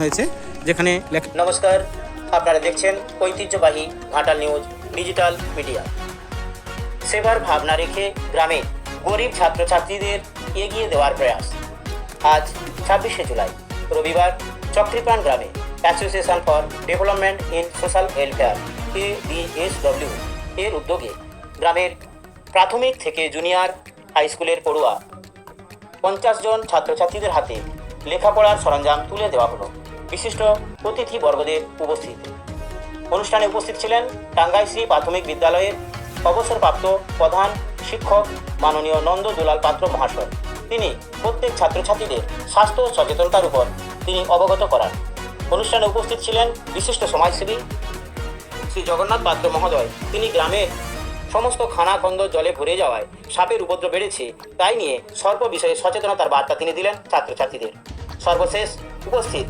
হয়েছে যেখানে নমস্কার, আপনারা দেখছেন ঐতিহ্যবাহী ঘাটাল নিউজ ডিজিটাল মিডিয়া। সেবার ভাবনা রেখে গ্রামে গরিব ছাত্রছাত্রীদের এগিয়ে দেওয়ার প্রয়াস। আজ 26শে জুলাই রবিবার চক্রিপান গ্রামে association for development in social welfare ADSW এর উদ্যোগে গ্রামের প্রাথমিক থেকে জুনিয়র হাই স্কুলের পড়ুয়া 50 জন ছাত্রছাত্রীদের হাতে লেখাপড়ার সরঞ্জাম তুলে দেওয়া হলো বিশিষ্ট অতিথিবর্গদের উপস্থিতি। অনুষ্ঠানে উপস্থিত ছিলেন টাঙ্গাইশ্রী প্রাথমিক বিদ্যালয়ের অবসরপ্রাপ্ত প্রধান শিক্ষক মাননীয় নন্দ দুলাল পাত্র মহাশয়। তিনি প্রত্যেক ছাত্রছাত্রীদের স্বাস্থ্য সচেতনতার উপর তিনি অবগত করান। অনুষ্ঠানে উপস্থিত ছিলেন বিশিষ্ট সমাজসেবী শ্রী জগন্নাথ পাত্র মহোদয়। তিনি গ্রামের সমস্ত খানাখন্দ জলে ভরে যাওয়ায় সাপের উপদ্রব বেড়েছে, তাই নিয়ে সর্ব বিষয়ে সচেতনতার বার্তা তিনি দিলেন ছাত্রছাত্রীদের। সর্বশেষ উপস্থিত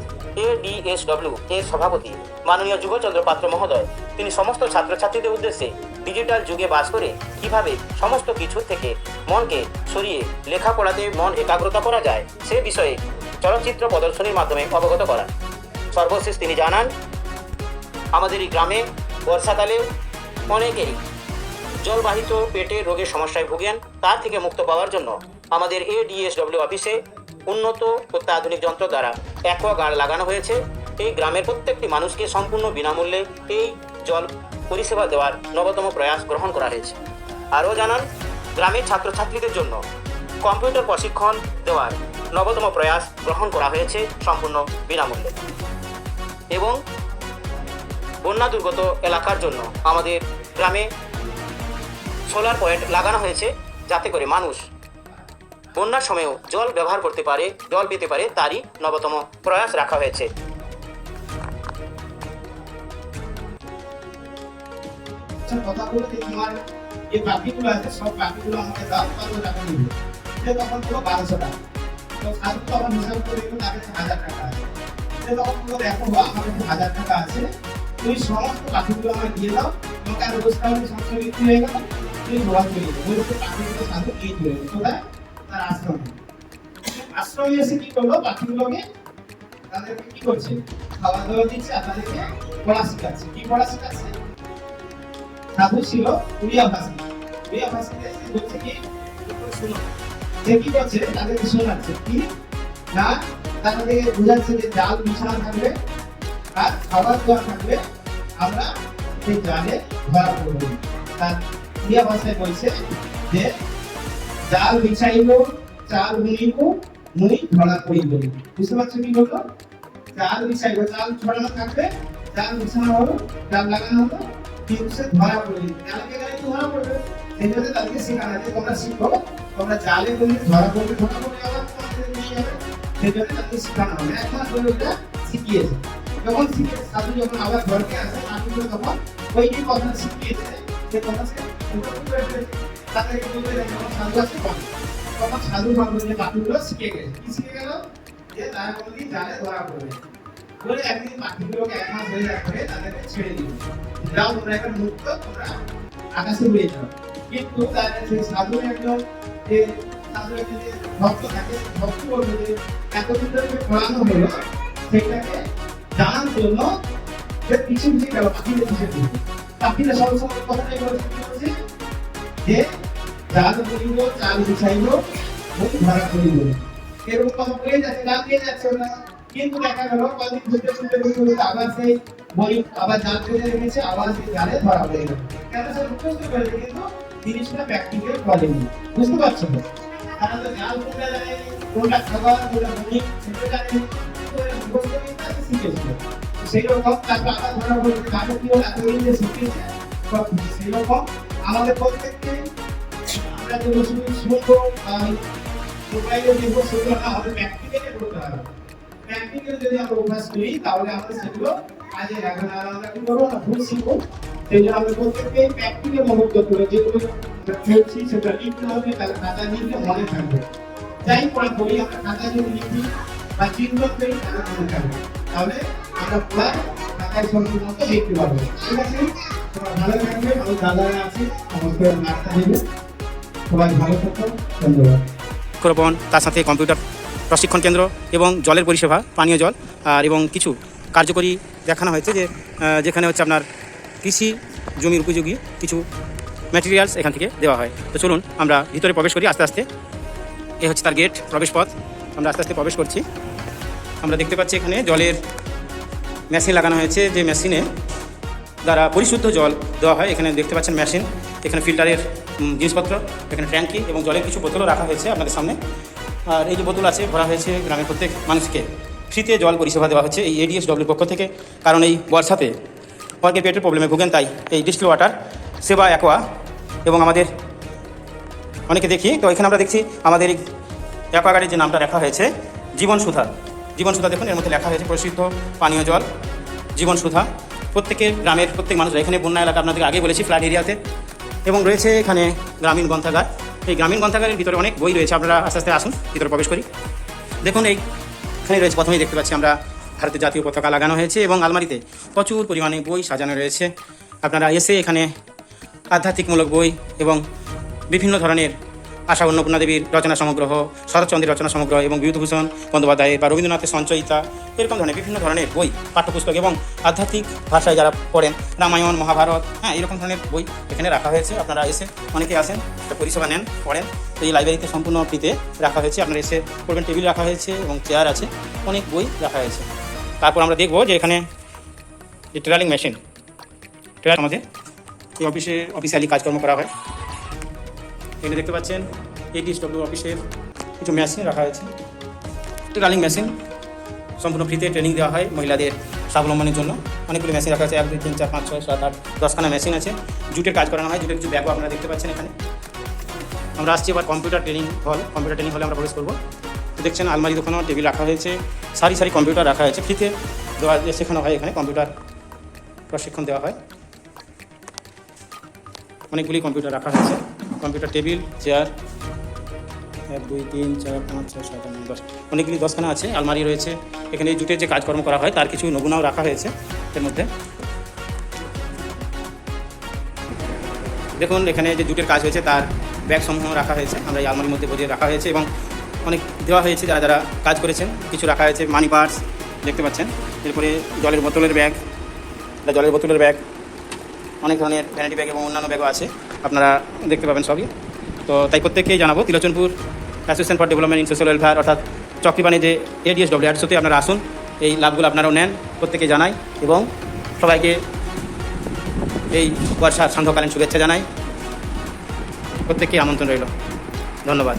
ADSW এর সভাপতি মাননীয় যুগচন্দ্র পাত্র মহোদয়। তিনি সমস্ত ছাত্রছাত্রীদের উদ্দেশ্যে ডিজিটাল যুগে বাস করে কিভাবে সমস্ত কিছু থেকে মনকে সরিয়ে লেখাপড়াতে মন একাগ্রতা করা যায় সে বিষয়ে চলচ্চিত্র প্রদর্শনীর মাধ্যমে অবগত করান। সর্বশেষ তিনি জানান, আমাদের এই গ্রামে বর্ষাকালে অনেকেরই জলবাহিত পেটের রোগের সমস্যায় ভুগেন। তার থেকে মুক্ত পাওয়ার জন্য আমাদের ADSW অফিসে উন্নত অত্যাধুনিক যন্ত্র দ্বারা অ্যাকোয়াগার্ড লাগানো হয়েছে। এই গ্রামের প্রত্যেকটি মানুষকে সম্পূর্ণ বিনামূল্যে এই জল পরিষেবা দেওয়ার নবতম প্রয়াস গ্রহণ করা হয়েছে। আরও জানান, গ্রামের ছাত্রছাত্রীদের জন্য কম্পিউটার প্রশিক্ষণ দেওয়ার নবতম প্রয়াস গ্রহণ করা হয়েছে সম্পূর্ণ বিনামূল্যে। এবং বন্যা দুর্গত এলাকার জন্য আমাদের গ্রামে সোলার পয়েন্ট লাগানো হয়েছে, যাতে করে মানুষ বন্যার সময়ও জল ব্যবহার করতে পারে, জল পেতে পারে, তারই নবতম প্রয়াস রাখা হয়েছে। কথা বলে যে তোমার এই বাকিগুলো আছে সব বাকিগুলো আমাকে দাও, 500 টাকা দিবে। সে তখন পুরো 1200 টাকা। তো সাধু তখন হিসাব করে দেখলো তার কাছে 1000 টাকা আছে। সে তখন পুরো দেখো আমার কাছে 1000 টাকা আছে, তুই সমস্ত বাকিগুলো আমাকে দিয়ে দাও, তোমাকে আর অবস্থা হলে সমস্ত বিক্রি হয়ে গেল, তুই ঘোরা চলে যাবে। বলছে বাকিগুলো সাধু নিয়ে চলে গেল। কোথায়? তার আশ্রমে। আশ্রমে এসে কি করলো, বাকিগুলোকে তাদেরকে কি করছে, খাওয়া দাওয়া দিচ্ছে, আপনাদেরকে পড়া শেখাচ্ছে। কি পড়া শেখাচ্ছে? সাধু ছিল উড়িয়া ভাষী। উড়িয়া ভাষীতে বলছে কি শুনো, যে কি করছে তাদেরকে শোনাচ্ছে কি না, তাদেরকে বোঝাচ্ছে যে জাল বিছানা থাকবে আর খাবার দেওয়া থাকবে, আমরা সেই জালে ধরা পড়বো। তার উড়িয়া ভাষায় বলছে যে জাল বিছাইব, চাল বুনিব, মুই ধরা পড়িব। বুঝতে পারছো কি বললো? জাল বিছাইব, জাল ছড়ানো থাকবে, জাল বিছানো হলো, জাল লাগানো হলো, সে ধরা পড়বে। জালকে গেলে ধরা পড়বে, সেই জন্য তাদেরকে শেখানো যে তোমরা শিখো, তোমরা জালে গেলে ধরা পড়বে, ধরা পড়বে আবার তোমাদের নিয়ে যাবে, সেই জন্য তাদেরকে শেখানো হবে। এক মাস ধরে ওটা শিখিয়েছে। যখন শিখিয়েছে সাধু যখন আবার ঘরকে আসে, বাকিগুলো তখন ওই যে কথা শিখিয়েছে সে কথা সে তাদেরকে বলতে যায় যখন সাধু আসে তখন সাধু ভাবলো যে বাকিগুলো শিখে গেছে। কি শিখে গেল? যে তারা কোনোদিন জালে ধরা পড়বে। বলে একদিন বাকিগুলোকে 1 মাস হয়ে যাওয়ার পরে তাদেরকে ছেড়ে দিল, যাও তোমরা এখন মুক্ত, তোমরা আকাশে উড়ে যাও। কিন্তু তার সেই সাধুর একজন যে ভক্ত থাকে, ভক্ত বলবে যে এতদিন ধরে যে পড়ানো হলো সেটাকে জানার জন্য সে পিছিয়ে পিছিয়ে গেল, পাখিদের পিছিয়ে দিল। পাখিরা সব সময় কথাটাই বলছে কি বলছে যে জাল বলিব, চাল বিছাইব, মুই ধরা পড়িব। এরকম কথা বলে যাচ্ছে, গান দিয়ে যাচ্ছে ওরা। কিন্তু দেখা গেল কদিন ঘুরতে আবার সেই বই আবার জাল ফেলে রেখেছে, আবার সেই জালে ধরা পড়ে গেল। কেন সে মুখস্থ করেছে কিন্তু জিনিসটা প্র্যাকটিক্যাল করেনি। বুঝতে পারছো তো? তারা তো জাল কোনটা জানে, কোনটা খাবার, কোনটা বই সেটা জানে, মুখস্থ কিন্তু শিখেছিল। সেই রকম তারপর আবার ধরা পড়েছে, কারো কি হলো এতদিন যে শিখেছে সব সেই রকম আমাদের প্রত্যেককে আমরা যেগুলো শুনবো মোবাইলে দেখবো সেগুলো না, আমাদের প্র্যাকটিক্যালি করতে হবে। প্র্যাকটিক্যাল যদি আমরা অভ্যাস করি তাহলে আমরা সেগুলো কাজে লাগবে না। আমরা কি করবো না, ভুল শিখবো। সেই জন্য আমরা প্রত্যেককে প্র্যাকটিক্যাল মনোযোগ করে যেগুলো চলছি সেটা লিখতে হবে, তাহলে খাতা লিখলে মনে থাকবে। যাই পড়া করি আমরা খাতা যদি লিখি বা চিন্তা করি তাহলে মনে থাকবে, তাহলে আমরা পড়া খাতায় সম্পূর্ণ লিখতে পারবো। ঠিক আছে, তোমরা ভালো থাকবে। আমি দাদারা আছি, আমাকে বার্তা দেবে। সবাই ভালো থাকো, ধন্যবাদ। তার সাথে কম্পিউটার প্রশিক্ষণ কেন্দ্র এবং জলের পরিষেবা, পানীয় জল আর এবং কিছু কার্যকরী দেখানো হয়েছে যে যেখানে হচ্ছে আপনার কৃষি জমির উপযোগী কিছু ম্যাটেরিয়ালস এখান থেকে দেওয়া হয়। তো চলুন আমরা ভিতরে প্রবেশ করি আস্তে আস্তে। এ হচ্ছে তার গেট, প্রবেশ পথ। আমরা আস্তে আস্তে প্রবেশ করছি। আমরা দেখতে পাচ্ছি এখানে জলের মেশিন লাগানো হয়েছে, যে মেশিনে দ্বারা পরিশুদ্ধ জল দেওয়া হয়। এখানে দেখতে পাচ্ছেন মেশিন, এখানে ফিল্টারের জিনিসপত্র, এখানে ট্যাঙ্কি এবং জলের কিছু বোতলও রাখা হয়েছে আপনাদের সামনে। আর এই যে বোতল আছে ভরা হয়েছে, গ্রামের প্রত্যেক মানুষকে ফ্রিতে জল পরিষেবা দেওয়া হচ্ছে এই ADSW পক্ষ থেকে। কারণ এই বর্ষাতে অনেকে পেটের প্রবলেমে ভোগেন, তাই এই ডিস্টিল ওয়াটার সেবা অ্যাকোয়া এবং আমাদের অনেকে দেখি। তো এখানে আমরা দেখছি আমাদের এই অ্যাকোয়াগার্ডের যে নামটা রাখা হয়েছে জীবন সুধা। জীবন সুধা দেখুন, এর মধ্যে লেখা হয়েছে পরিশুদ্ধ পানীয় জল জীবন সুধা। প্রত্যেকের গ্রামের প্রত্যেক মানুষ, এখানে বন্যা এলাকা আপনাদেরকে আগে বলেছি, ফ্লাড এরিয়াতে। এবং রয়েছে এখানে গ্রামীণ গ্রন্থাগার। এই গ্রামীণ গ্রন্থাগারের ভিতরে অনেক বই রয়েছে, আপনারা আস্তে আস্তে আসুন, ভিতরে প্রবেশ করি। দেখুন এইখানে রয়েছে, প্রথমেই দেখতে পাচ্ছি আমরা ভারতের জাতীয় পতাকা লাগানো হয়েছে এবং আলমারিতে প্রচুর পরিমাণে বই সাজানো রয়েছে। আপনারা এসে এখানে আধ্যাত্মিকমূলক বই এবং বিভিন্ন ধরনের আশা অন্নপূর্ণা দেবীর রচনা সংগ্রহ, শরৎচন্দ্রের রচনা সংগ্রহ এবং বিভূতিভূষণ বন্দ্যোপাধ্যায়ের বা রবীন্দ্রনাথের সঞ্চয়িতা, এরকম ধরনের বিভিন্ন ধরনের বই, পাঠ্যপুস্তক এবং আধ্যাত্মিক ভাষায় যারা পড়েন রামায়ণ, মহাভারত, এরকম ধরনের বই এখানে রাখা হয়েছে। আপনারা এসে অনেকে আসেন, পরিষেবা নেন, পড়েন। তো এই লাইব্রেরিতে সম্পূর্ণ ফ্রিতে রাখা হয়েছে। আপনারা এসে পড়বেন, টেবিল রাখা হয়েছে এবং চেয়ার আছে, অনেক বই রাখা হয়েছে। তারপর আমরা দেখব যে এখানে যে ট্রেলারিং মেশিন, আমাদের এই অফিসিয়ালি কাজকর্ম করা হয়। এখানে দেখতে পাচ্ছেন ADSW অফিসের কিছু মেশিন রাখা হয়েছে, ট্রেলারিং মেশিন। সম্পূর্ণ ফ্রিতে ট্রেনিং দেওয়া হয় মহিলাদের স্বাবলম্বনের জন্য। অনেকগুলো মেশিন রাখা আছে, 1 2 3 4 5 6 7 8 10খানা মেশিন আছে। জুটের কাজ করানো হয়, জুটের কিছু ব্যাগও আপনারা দেখতে পাচ্ছেন এখানে। আমরা আসছি এবার কম্পিউটার ট্রেনিং হল। কম্পিউটার ট্রেনিং হলে আমরা প্রবেশ করবো। দেখছেন আলমারি দোকানও টেবিল রাখা হয়েছে, সারি সারি কম্পিউটার রাখা হয়েছে। ফ্রিতে দেওয়া শেখানো হয়, এখানে কম্পিউটার প্রশিক্ষণ দেওয়া হয়। অনেকগুলি কম্পিউটার রাখা হয়েছে, কম্পিউটার টেবিল, চেয়ার, 1 2 3 4 5 6 7 8 9 10, অনেকগুলি 10খানা আছে। আলমারি রয়েছে এখানে। জুটের যে কাজকর্ম করা হয় তার কিছু নমুনাও রাখা হয়েছে এর মধ্যে। দেখুন এখানে যে জুটের কাজ হয়েছে তার ব্যাগ সমূহ রাখা হয়েছে, আমরা এই আলমারির মধ্যে বজিয়ে রাখা হয়েছে এবং অনেক দেওয়া হয়েছে যারা যারা কাজ করেছেন। কিছু রাখা হয়েছে, মানি পার্স দেখতে পাচ্ছেন। এরপরে জলের বোতলের ব্যাগ, অনেক ধরনের ভ্যানিটি ব্যাগ এবং অন্যান্য ব্যাগও আছে, আপনারা দেখতে পাবেন সবই। তো তাই প্রত্যেককেই জানাবো, Tilochanpur association for development in social welfare অর্থাৎ চক্রিবাণী যে ADSW আর্টসতে আপনারা আসুন, এই লাভগুলো আপনারাও নেন। প্রত্যেকে জানাই এবং সবাইকে এই বর্ষার সান্ধ্যকালীন শুভেচ্ছা জানাই। প্রত্যেককে আমন্ত্রণ রইল। ধন্যবাদ।